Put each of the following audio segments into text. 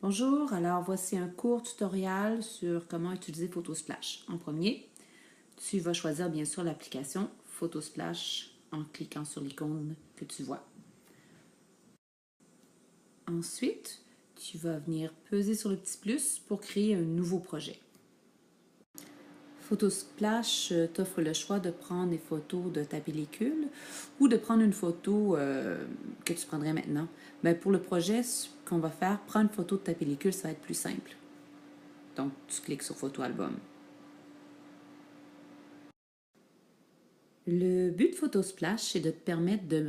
Bonjour, alors voici un court tutoriel sur comment utiliser Photosplash. En premier, tu vas choisir bien sûr l'application Photosplash en cliquant sur l'icône que tu vois. Ensuite, tu vas venir peser sur le petit plus pour créer un nouveau projet. Photosplash t'offre le choix de prendre des photos de ta pellicule ou de prendre une photo que tu prendrais maintenant. Mais pour le projet qu'on va faire, prendre une photo de ta pellicule, ça va être plus simple. Donc, tu cliques sur Photo Album. Le but de Photosplash, c'est de te permettre de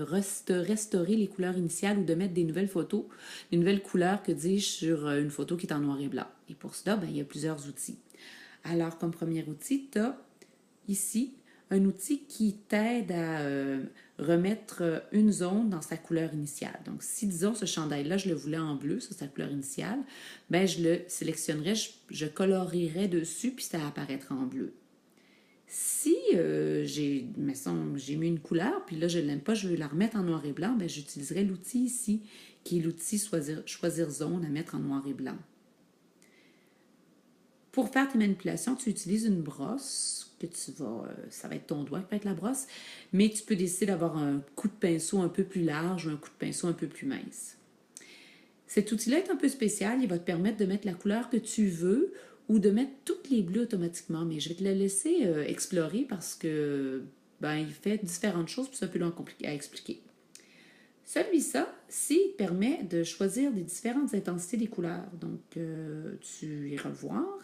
restaurer les couleurs initiales ou de mettre des nouvelles photos, des nouvelles couleurs, que dis-je, sur une photo qui est en noir et blanc. Et pour cela, il y a plusieurs outils. Alors, comme premier outil, tu as ici un outil qui t'aide à remettre une zone dans sa couleur initiale. Donc, si, disons, ce chandail-là, je le voulais en bleu, ça, c'est sa couleur initiale, je le sélectionnerais, je colorierais dessus, puis ça apparaîtra en bleu. Si j'ai mis une couleur, puis là, je ne l'aime pas, je veux la remettre en noir et blanc, j'utiliserai l'outil ici, qui est l'outil choisir zone à mettre en noir et blanc. Pour faire tes manipulations, tu utilises une brosse, que ça va être ton doigt qui va être la brosse, mais tu peux décider d'avoir un coup de pinceau un peu plus large ou un coup de pinceau un peu plus mince. Cet outil-là est un peu spécial, il va te permettre de mettre la couleur que tu veux ou de mettre toutes les bleus automatiquement, mais je vais te la laisser explorer parce que il fait différentes choses, puis c'est un peu long à expliquer. Celui-ci permet de choisir des différentes intensités des couleurs. Donc, tu iras le voir.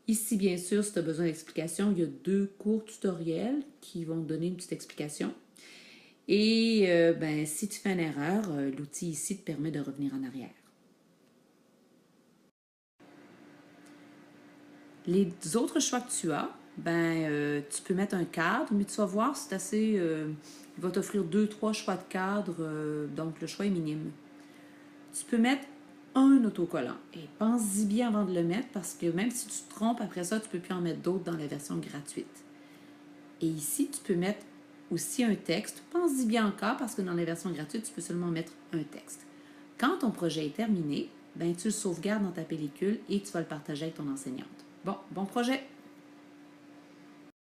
Ici, bien sûr, si tu as besoin d'explications, il y a 2 courts tutoriels qui vont te donner une petite explication. Et si tu fais une erreur, l'outil ici te permet de revenir en arrière. Les autres choix que tu as, tu peux mettre un cadre, mais tu vas voir, c'est assez. Il va t'offrir 2-3 choix de cadre, donc le choix est minime. Tu peux mettre un autocollant. Et pense-y bien avant de le mettre parce que même si tu te trompes après ça, tu ne peux plus en mettre d'autres dans la version gratuite. Et ici, tu peux mettre aussi un texte. Pense-y bien encore parce que dans la version gratuite, tu peux seulement mettre un texte. Quand ton projet est terminé, tu le sauvegardes dans ta pellicule et tu vas le partager avec ton enseignante. Bon projet!